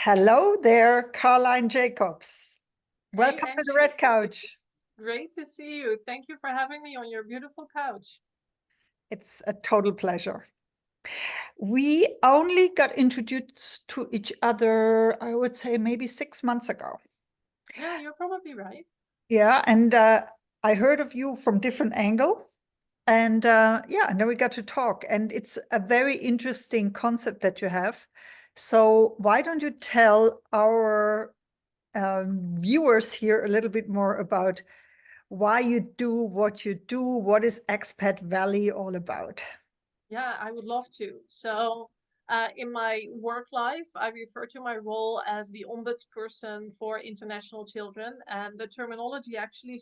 Hello there, Karlijn Jacobs. Hey, Welcome to the Angie. Red Couch. Great to see you. Thank you for having me on your beautiful couch. It's a total pleasure. We only got introduced to each other, I would say maybe 6 months ago. Yeah, you're probably right. Yeah, and I heard of you from different angles. And yeah, and then we got to talk. And it's a very interesting concept that you have. So why don't you tell our viewers here a little bit more about why you do what you do? What is Expat Valley all about? Yeah, I would love to. So, in my work life, I refer to my role as the Ombudsperson for international children, and the terminology actually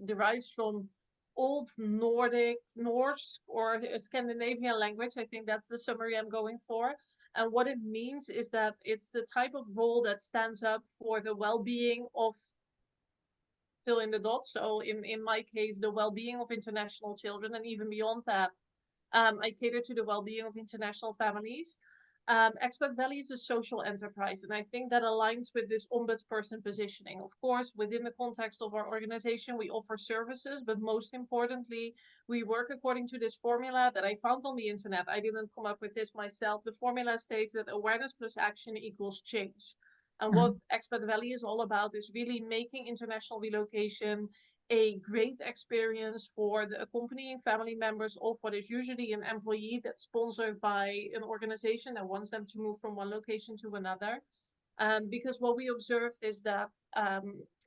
derives from Old Nordic, Norse, or Scandinavian language. I think that's the summary I'm going for. And what it means is that it's the type of role that stands up for the well-being of fill in the dots. So in my case, the well-being of international children, and even beyond that, I cater to the well-being of international families. Expat Valley is a social enterprise, and I think that aligns with this ombudsperson positioning. Of course, within the context of our organization, we offer services, but most importantly, we work according to this formula that I found on the internet. I didn't come up with this myself. The formula states that awareness plus action equals change. And what Expat Valley is all about is really making international relocation a great experience for the accompanying family members of what is usually an employee that's sponsored by an organization that wants them to move from one location to another. Because what we observed is that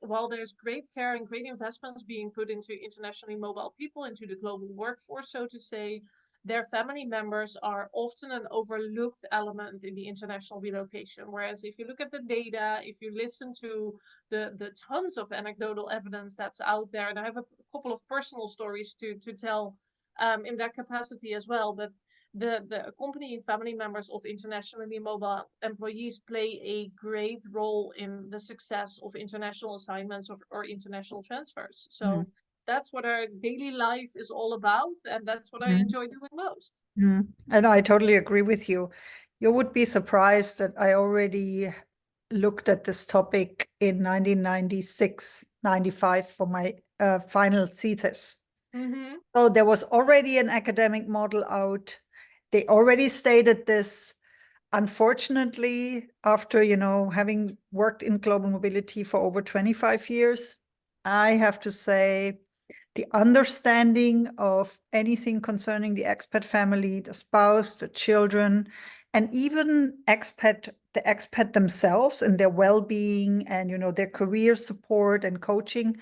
while there's great care and great investments being put into internationally mobile people, into the global workforce, so to say, their family members are often an overlooked element in the international relocation. Whereas if you look at the data, if you listen to the tons of anecdotal evidence that's out there, and I have a couple of personal stories to tell in that capacity as well, but the accompanying family members of internationally mobile employees play a great role in the success of international assignments or international transfers. So that's what our daily life is all about, and that's what I enjoy doing most. And I totally agree with you. You would be surprised that I already looked at this topic in 1996, 95 for my final thesis. So there was already an academic model out. They already stated this. Unfortunately, after, having worked in global mobility for over 25 years, I have to say the understanding of anything concerning the expat family, the spouse, the children, and even the expat themselves and their well-being and, their career support and coaching,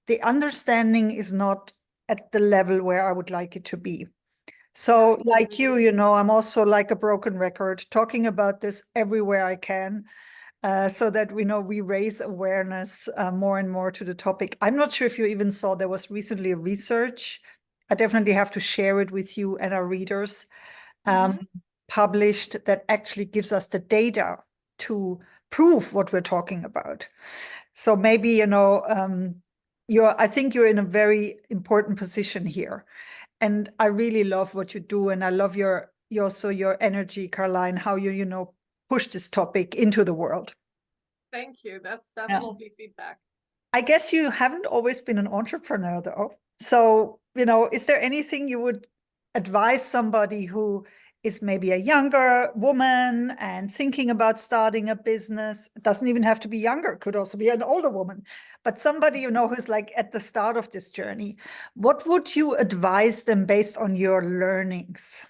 the understanding is not at the level where I would like it to be. So like you, I'm also like a broken record, talking about this everywhere I can, so that we raise awareness more and more to the topic. I'm not sure if you even saw, there was recently a research. I definitely have to share it with you and our readers, published, that actually gives us the data to prove what we're talking about. So maybe, I think you're in a very important position here. And I really love what you do. And I love your energy, Karlijn, how you push this topic into the world. Thank you. That's Yeah. lovely feedback. I guess you haven't always been an entrepreneur, though. So, is there anything you would advise somebody who is maybe a younger woman and thinking about starting a business? It doesn't even have to be younger, it could also be an older woman, but somebody, who's like at the start of this journey. What would you advise them based on your learnings?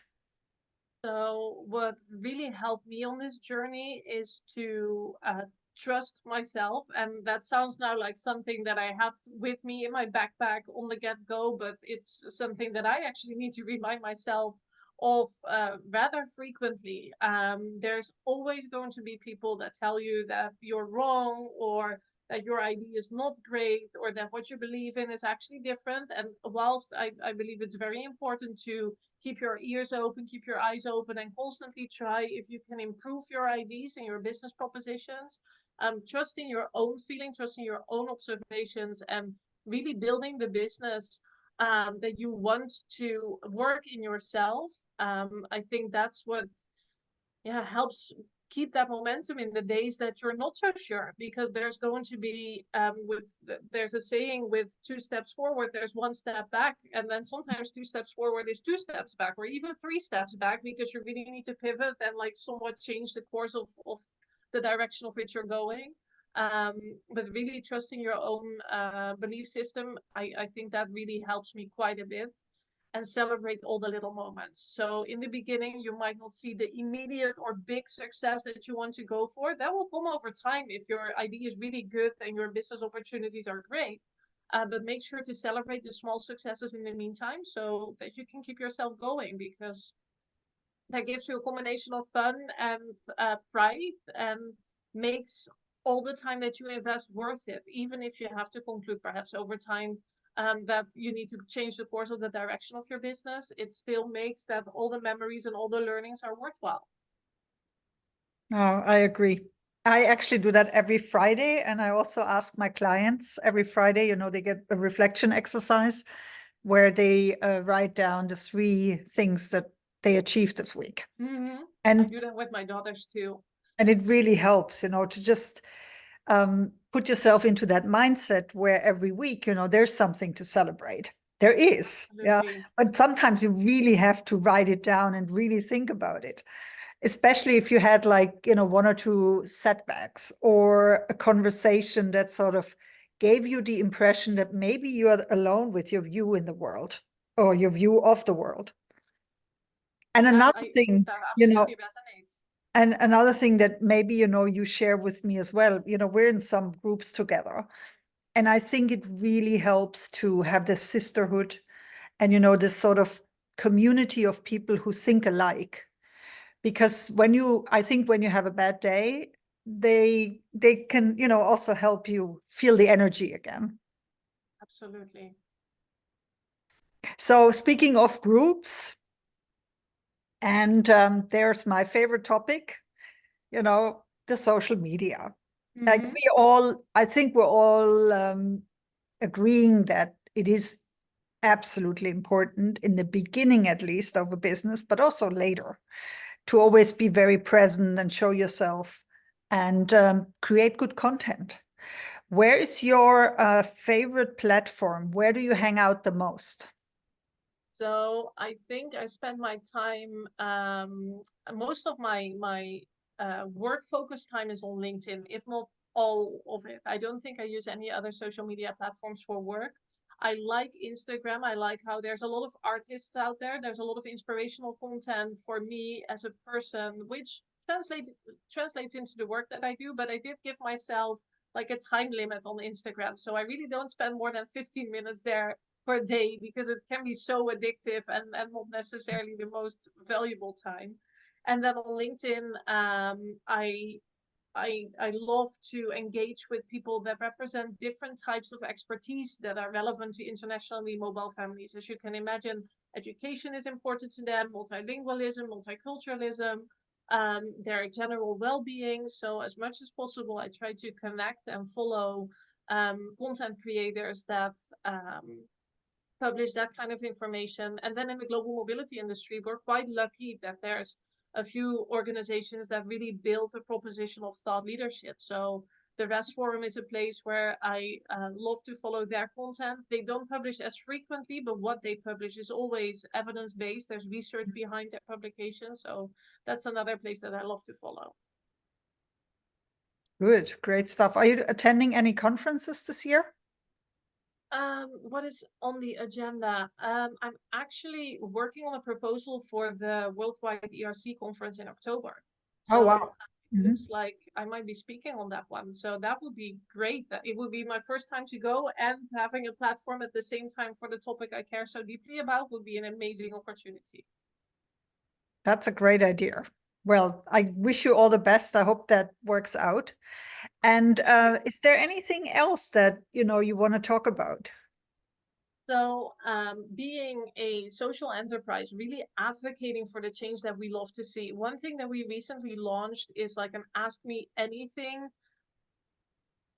So what really helped me on this journey is to trust myself. And that sounds now like something that I have with me in my backpack on the get-go, but it's something that I actually need to remind myself of rather frequently. There's always going to be people that tell you that you're wrong, or that your idea is not great, or that what you believe in is actually different. And whilst I believe it's very important to keep your ears open, keep your eyes open, and constantly try if you can improve your ideas and your business propositions. Trust in your own feeling, trust in your own observations, and really building the business that you want to work in yourself. I think that's what helps keep that momentum in the days that you're not so sure, because there's going to be there's a saying, with 2 steps forward there's 1 step back, and then sometimes 2 steps forward is 2 steps back, or even 3 steps back, because you really need to pivot and like somewhat change the course of the direction of which you're going. But really trusting your own belief system, I think that really helps me quite a bit. And celebrate all the little moments. So in the beginning, you might not see the immediate or big success that you want to go for. That will come over time if your idea is really good and your business opportunities are great. But make sure to celebrate the small successes in the meantime, so that you can keep yourself going, because that gives you a combination of fun and pride, and makes all the time that you invest worth it, even if you have to conclude perhaps over time that you need to change the course of the direction of your business. It still makes that all the memories and all the learnings are worthwhile. Oh, I agree. I actually do that every Friday, and I also ask my clients every Friday, you know, they get a reflection exercise where they write down the 3 things that they achieved this week. Mm-hmm. And I do that with my daughters too. And it really helps, you know, to just put yourself into that mindset where every week, you know, there's something to celebrate. There is, yeah. Absolutely. But sometimes you really have to write it down and really think about it, especially if you had, like, you know, 1 or 2 setbacks, or a conversation that sort of gave you the impression that maybe you are alone with your view in the world, or your view of the world. And Yeah, another I think thing, that you know, absolutely resonates. and another thing that maybe, you know, you share with me as well, you know, we're in some groups together. And I think it really helps to have this sisterhood and, you know, this sort of community of people who think alike. Because I think when you have a bad day, they can, you know, also help you feel the energy again. Absolutely. So speaking of groups, and there's my favorite topic, you know, the social media. Like I think we're all agreeing that it is absolutely important in the beginning, at least, of a business, but also later, to always be very present and show yourself and create good content. Where is your favorite platform? Where do you hang out the most? So I think I spend my time, most of my work focused time is on LinkedIn, if not all of it. I don't think I use any other social media platforms for work. I like Instagram. I like how there's a lot of artists out there. There's a lot of inspirational content for me as a person, which translates into the work that I do. But I did give myself like a time limit on Instagram. So I really don't spend more than 15 minutes there per day, because it can be so addictive and not necessarily the most valuable time. And then on LinkedIn, I love to engage with people that represent different types of expertise that are relevant to internationally mobile families. As you can imagine, education is important to them, multilingualism, multiculturalism, their general well-being. So as much as possible, I try to connect and follow content creators that publish that kind of information. And then in the global mobility industry, we're quite lucky that there's a few organizations that really build a proposition of thought leadership. So the REST Forum is a place where I love to follow their content. They don't publish as frequently, but what they publish is always evidence-based. There's research behind their publication. So that's another place that I love to follow. Good, great stuff. Are you attending any conferences this year? What is on the agenda? I'm actually working on a proposal for the Worldwide ERC conference in October. Oh, So wow. it looks like I might be speaking on that one. So that would be great. It would be my first time to go, and having a platform at the same time for the topic I care so deeply about would be an amazing opportunity. That's a great idea. Well, I wish you all the best. I hope that works out. And is there anything else that, you know, you want to talk about? So being a social enterprise, really advocating for the change that we love to see. One thing that we recently launched is like an Ask Me Anything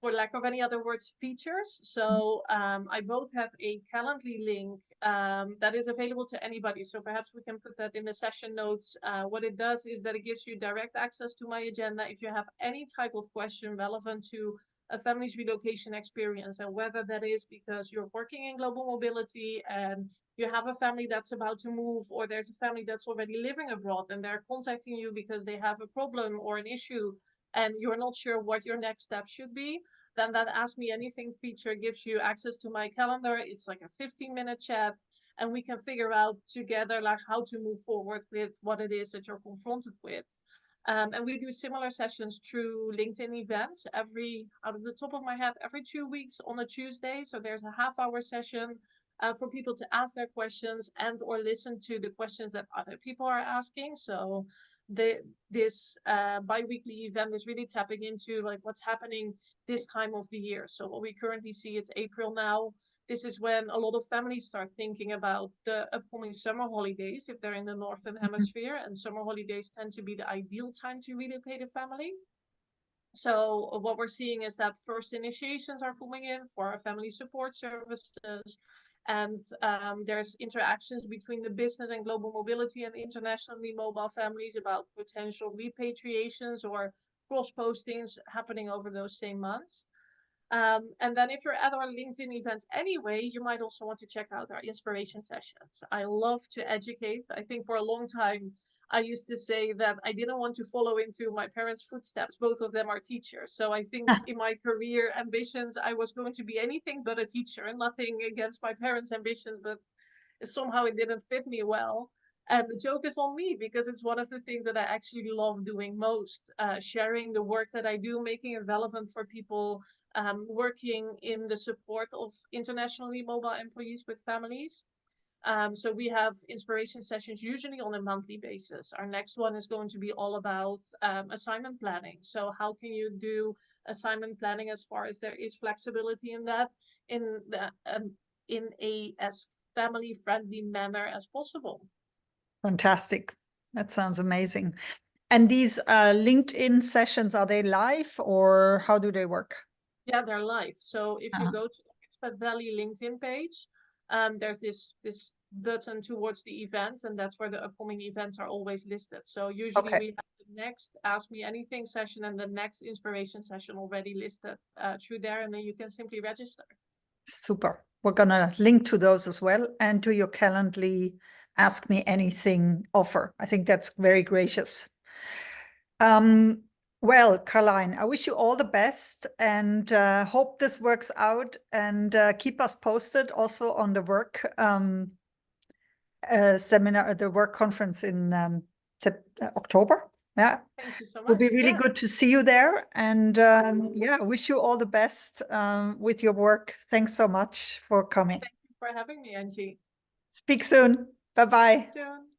for lack of any other words, features. So I both have a Calendly link that is available to anybody. So perhaps we can put that in the session notes. What it does is that it gives you direct access to my agenda. If you have any type of question relevant to a family's relocation experience, and whether that is because you're working in global mobility and you have a family that's about to move, or there's a family that's already living abroad and they're contacting you because they have a problem or an issue and you're not sure what your next step should be, then that Ask Me Anything feature gives you access to my calendar. It's like a 15-minute chat, and we can figure out together like how to move forward with what it is that you're confronted with. And we do similar sessions through LinkedIn events out of the top of my head, every 2 weeks on a Tuesday. So there's a half-hour session for people to ask their questions and or listen to the questions that other people are asking. So this bi-weekly event is really tapping into like what's happening this time of the year. So what we currently see, it's April now. This is when a lot of families start thinking about the upcoming summer holidays if they're in the Northern Hemisphere, and summer holidays tend to be the ideal time to relocate a family. So what we're seeing is that first initiations are coming in for our family support services, and there's interactions between the business and global mobility and internationally mobile families about potential repatriations or cross postings happening over those same months. And then if you're at our LinkedIn events anyway, you might also want to check out our inspiration sessions. I love to educate. I think for a long time, I used to say that I didn't want to follow into my parents' footsteps. Both of them are teachers. So I think in my career ambitions, I was going to be anything but a teacher, and nothing against my parents' ambitions, but somehow it didn't fit me well. And the joke is on me because it's one of the things that I actually love doing most, sharing the work that I do, making it relevant for people, working in the support of internationally mobile employees with families. So we have inspiration sessions usually on a monthly basis. Our next one is going to be all about assignment planning. So how can you do assignment planning as far as there is flexibility in that, in a as family-friendly manner as possible. Fantastic. That sounds amazing. And these LinkedIn sessions, are they live or how do they work? Yeah, they're live. So if you go to the Expat Valley LinkedIn page, there's this button towards the events, and that's where the upcoming events are always listed. So usually we have the next Ask Me Anything session and the next inspiration session already listed through there, and then you can simply register. Super. We're going to link to those as well, and to your Calendly Ask Me Anything offer. I think that's very gracious. Well, Karlijn, I wish you all the best, and hope this works out, and keep us posted also on the work seminar, the work conference in October. Yeah. Thank you so much. It will be really good to see you there. And yeah, wish you all the best with your work. Thanks so much for coming. Thank you for having me, Angie. Speak soon. Bye-bye. Soon.